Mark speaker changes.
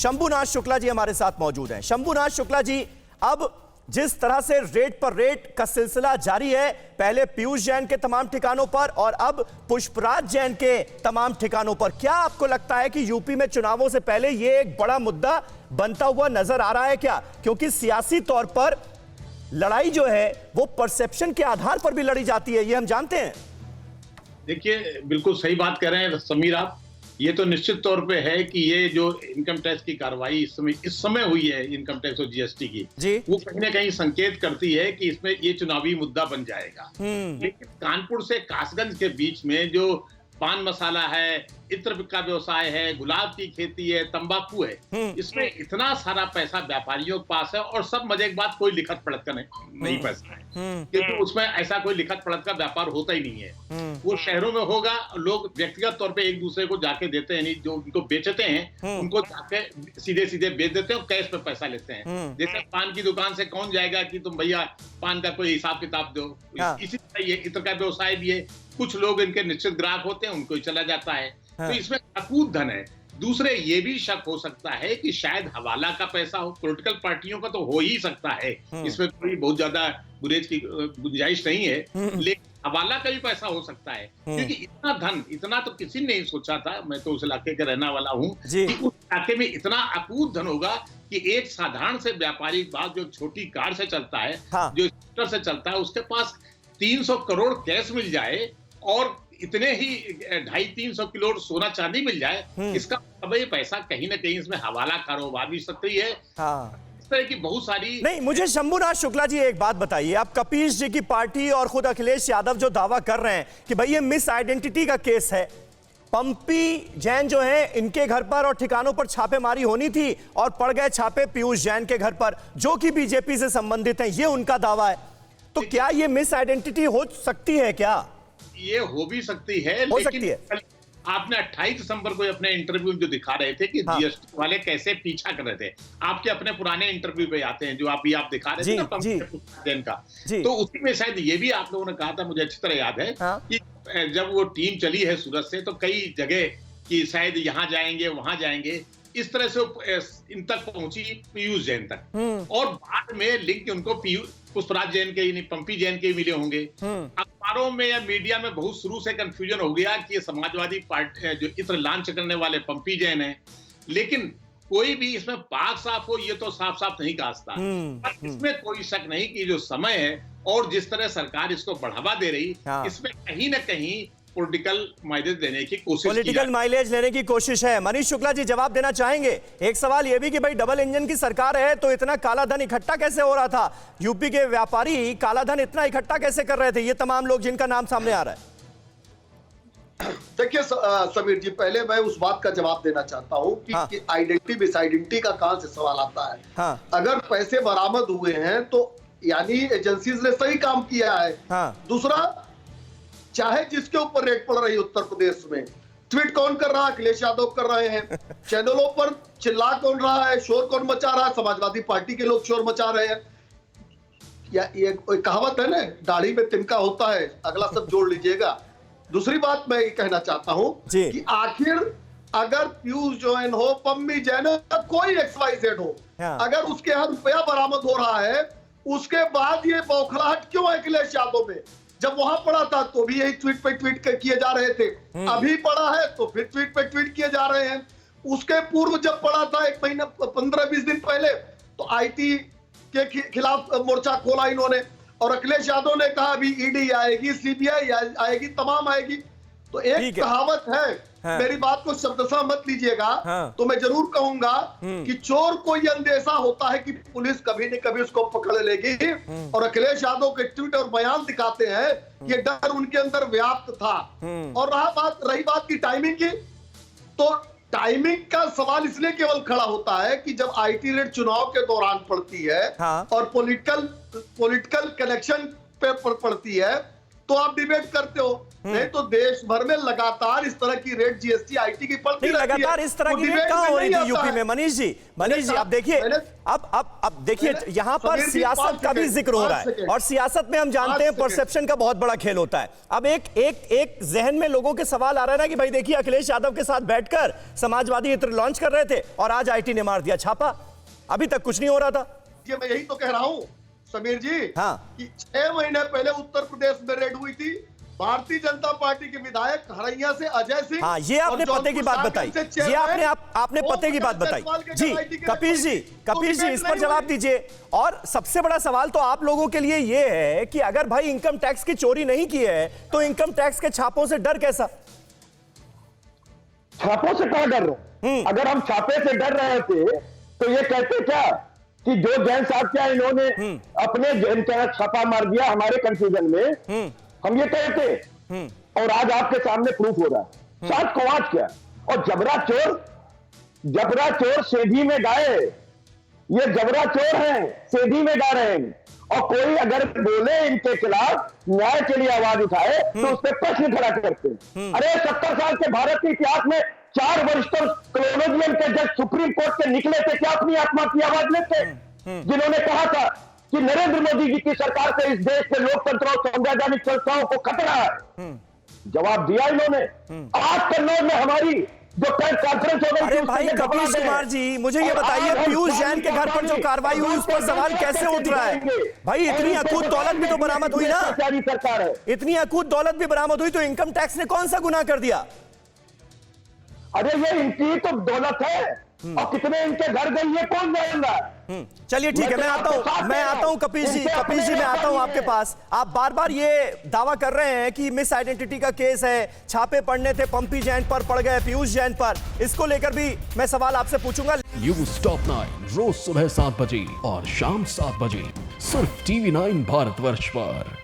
Speaker 1: शंभुनाथ शुक्ला जी हमारे साथ मौजूद हैं। शंभुनाथ शुक्ला जी, अब जिस तरह से रेट पर रेट का सिलसिला जारी है, पहले पीयूष जैन के तमाम ठिकानों पर और अब पुष्पराज जैन के तमाम ठिकानों पर, क्या आपको लगता है कि यूपी में चुनावों से पहले यह एक बड़ा मुद्दा बनता हुआ नजर आ रहा है क्या? क्योंकि सियासी तौर पर लड़ाई जो है वो परसेप्शन के आधार पर भी लड़ी जाती है, ये हम जानते हैं।
Speaker 2: देखिए, बिल्कुल सही बात कह रहे हैं समीर आप। ये तो निश्चित तौर पे है कि ये जो इनकम टैक्स की कार्रवाई इस समय हुई है, इनकम टैक्स और जीएसटी की, वो कहीं ना कहीं संकेत करती है कि इसमें ये चुनावी मुद्दा बन जाएगा। लेकिन कानपुर से कासगंज के बीच में जो पान मसाला है, इत्र का व्यवसाय है, गुलाब की खेती है, तंबाकू है, इसमें इतना सारा पैसा व्यापारियों के पास है और सब मजे की बात, कोई लिखत पढ़त का नहीं पैसा है, क्योंकि उसमें ऐसा कोई लिखत पढ़त का व्यापार होता ही नहीं है। वो शहरों में होगा, लोग व्यक्तिगत तौर पे एक दूसरे को जाके देते हैं, जो उनको बेचते हैं उनको जाके सीधे सीधे बेच देते हैं और कैश में पैसा लेते हैं। जैसे पान की दुकान से कौन जाएगा कि तुम भैया पान का कोई हिसाब किताब दो, इसी तरह ये इत्र का व्यवसाय भी है। कुछ लोग इनके निश्चित ग्राहक होते हैं, उनको ही चला जाता है। तो इसमें अकूत धन है। दूसरे ये भी शक हो सकता है कि शायद हवाला का पैसा हो, पॉलिटिकल पार्टियों का तो हो ही सकता है, इसमें कोई बहुत ज्यादा गुरेज की गुंजाइश नहीं है, लेकिन हवाला का भी पैसा हो सकता है, क्योंकि इतना धन, इतना तो किसी ने नहीं सोचा था। मैं तो उस इलाके का रहने वाला हूँ कि उस इलाके में इतना अकूत धन होगा कि एक साधारण से व्यापारी बात जो छोटी कार से चलता है, जो स्कूटर से चलता है, उसके पास 300 करोड़ कैश मिल जाए और इतने ही 250-300 किलो सोना चांदी मिल जाए, इसका मतलब ये पैसा कहीं ना कहीं इसमें हवाला कारोबार भी सक्रिय है। इस तरह की बहुत सारी। नहीं,
Speaker 1: मुझे शंभुनाथ शुक्ला जी एक बात बताइए, आप कपीश जी की पार्टी और खुद अखिलेश यादव जो दावा कर रहे हैं कि भाई ये मिस आइडेंटिटी का केस है, पंपी जैन जो है इनके घर पर और ठिकानों पर छापेमारी होनी थी और पड़ गए छापे पीयूष जैन के घर पर, जो कि बीजेपी से संबंधित है, ये उनका दावा है। तो क्या ये मिस आइडेंटिटी हो सकती है? क्या
Speaker 2: ये हो भी सकती है,
Speaker 1: हो सकती है।
Speaker 2: आपने 28 दिसंबर को अपने इंटरव्यू में जो दिखा रहे थे कि जीएसटी वाले कैसे पीछा कर रहे थे, आपके अपने पुराने इंटरव्यू पे आते हैं जो आप दिखा रहे थे ना पंपी का, तो उसी में शायद ये भी आप लोगों ने कहा था, मुझे अच्छी तरह याद है कि जब वो टीम चली है सूरत से, तो कई जगह कि शायद यहाँ जाएंगे वहां जाएंगे, इस तरह से इन तक पहुंची पीयूष जैन तक, और बाद में लिंक उनको पुष्पराज जैन के नहीं पंपी जैन के मिले होंगे। अखबारों में या मीडिया में बहुत शुरू से कंफ्यूजन हो गया कि ये समाजवादी पार्टी जो इत्र लॉन्च करने वाले पंपी जैन है, लेकिन कोई भी इसमें पाक साफ हो ये तो साफ साफ नहीं कास्ता। पर इसमें कोई शक नहीं कि जो समय है और जिस तरह सरकार इसको बढ़ावा दे रही, इसमें कहीं ना कहीं पॉलिटिकल माइलेज लेने की कोशिश,
Speaker 1: पॉलिटिकल माइलेज लेने की कोशिश है। मनीष शुक्ला जी जवाब देना चाहेंगे? एक सवाल यह भी कि भाई डबल इंजन की सरकार है तो इतना काला धन इकट्ठा कैसे हो रहा था? यूपी के व्यापारी काला धन इतना इकट्ठा कैसे कर रहे थे, ये तमाम लोग जिनका नाम सामने आ रहा है?
Speaker 3: देखिए समीर जी, पहले मैं उस बात का जवाब देना चाहता हूं कि आइडेंटिटी मिस आइडेंटिटी का कहां से सवाल आता है। अगर पैसे बरामद हुए हैं तो यानी एजेंसीज ने सही काम किया है। दूसरा, चाहे जिसके ऊपर रेड पड़ रही उत्तर प्रदेश में, ट्वीट कौन कर रहा है? अखिलेश यादव कर रहे हैं। चैनलों पर चिल्ला कौन रहा है, शोर कौन मचा रहा है? समाजवादी पार्टी के लोग शोर मचा रहे हैं। या ये कहावत है ना, दाढ़ी में तिनका होता है, अगला सब जोड़ लीजिएगा। दूसरी बात मैं ये कहना चाहता हूं कि आखिर अगर पीयूष जैन हो, पंपी जैन हो, कोई XYZ हो, अगर उसके यहाँ रुपया बरामद हो रहा है, उसके बाद ये बौखलाहट क्यों है अखिलेश यादव में? जब वहां पड़ा था तो भी यही ट्वीट पे ट्वीट किए जा रहे थे, अभी पड़ा है तो फिर ट्वीट पे ट्वीट किए जा रहे हैं। उसके पूर्व जब पड़ा था 1 महीना 15-20 दिन पहले, तो IT के खिलाफ मोर्चा खोला इन्होंने, और अखिलेश यादव ने कहा अभी ED आएगी, CBI आएगी, तमाम आएगी। तो एक कहावत है, मेरी बात को शब्दशः मत लीजिएगा, तो मैं जरूर कहूंगा कि चोर को यह अंदेशा होता है कि पुलिस कभी न कभी उसको पकड़ लेगी, और अखिलेश यादव के ट्वीट और बयान दिखाते हैं ये डर उनके अंदर व्याप्त था। और रही बात की टाइमिंग की, तो टाइमिंग का सवाल इसलिए केवल खड़ा होता है कि जब IT रेड चुनाव के दौरान पड़ती है और पॉलिटिकल कनेक्शन पे पड़ती है, तो आप डिबेट करते हो, नहीं तो देश भर में लगातार इस तरह की रेट जीएसटी आईटी की पड़ती रहती है।
Speaker 1: लगातार इस तरह की रेट कहां हो रही थी यूपी में? मनीष जी आप देखिए, अब देखिए यहां पर सियासत का भी जिक्र हो रहा है, और सियासत में हम जानते हैं परसेप्शन का बहुत बड़ा खेल होता है। अब एक जहन में लोगों के सवाल आ रहा है ना कि भाई देखिए अखिलेश यादव के साथ बैठकर समाजवादी इत्र लॉन्च कर रहे थे और आज आईटी ने मार दिया छापा, अभी तक कुछ नहीं हो रहा था।
Speaker 3: ये मैं यही तो कह रहा हूं समीर जी, कि 6 महीने पहले उत्तर प्रदेश में रेड हुई थी, भारतीय जनता पार्टी के विधायक हरैया से अजय सिंह।
Speaker 1: हाँ, ये आपने पते की बात बताई, ये आपने पते की बात बताई जी। कपिल जी इस पर जवाब दीजिए। और सबसे बड़ा सवाल तो आप लोगों के लिए ये है कि अगर भाई इनकम टैक्स की चोरी नहीं की है तो इनकम टैक्स के छापों से डर कैसा?
Speaker 4: छापों से क्या डर रहे? अगर हम छापे से डर रहे थे तो ये कहते क्या कि जो जैन साहब क्या इन्होंने अपने जैन का छापा मार दिया हमारे कंफ्यूजन में, हम ये कहते। और आज आपके सामने प्रूफ हो रहा है। साथ को आज क्या, और जबरा चोर सेधी में गाए, ये जबरा चोर हैं, सेधी में गा रहे हैं। और कोई अगर बोले इनके खिलाफ न्याय के लिए आवाज उठाए तो उस पर प्रश्न खड़ा करते हैं। अरे 70 साल के भारत के इतिहास में 4 वरिष्ठ कॉलोनियल के जज सुप्रीम कोर्ट के निकले थे, क्या अपनी आत्मा की आवाज लेते, जिन्होंने कहा था कि नरेंद्र मोदी जी की सरकार से इस देश के लोकतंत्र और संवैधानिक संस्थाओं को खतरा है? जवाब दिया इन्होंने। आज कन्नौज में हमारी जो प्रेस कॉन्फ्रेंस हो गई,
Speaker 1: अरे भाई कपिल कुमार जी मुझे ये बताइए, पीयूष जैन के घर पर जो कार्रवाई हुई उस पर सवाल कैसे उठ रहा है? भाई इतनी अकूत दौलत भी तो बरामद हुई ना,
Speaker 4: सरकार है,
Speaker 1: इतनी अकूत दौलत भी बरामद हुई तो इनकम टैक्स ने कौन सा गुनाह कर दिया?
Speaker 4: अरे ये इनकी तो दौलत है, और कितने इनके घर गई ये कौन जानेगा?
Speaker 1: चलिए ठीक है, मैं आता हूं कपिल जी मैं आता हूं आपके पास। आप बार बार ये दावा कर रहे हैं कि मिस आइडेंटिटी का केस है, छापे पड़ने थे, पंपी जैन पर पड़ गए, पीयूष जैन पर, इसको लेकर भी मैं सवाल आपसे पूछूंगा।
Speaker 5: न्यूज़ टॉप 9 रोज सुबह 7 बजे और शाम 7 बजे सिर्फ TV9 भारतवर्ष पर।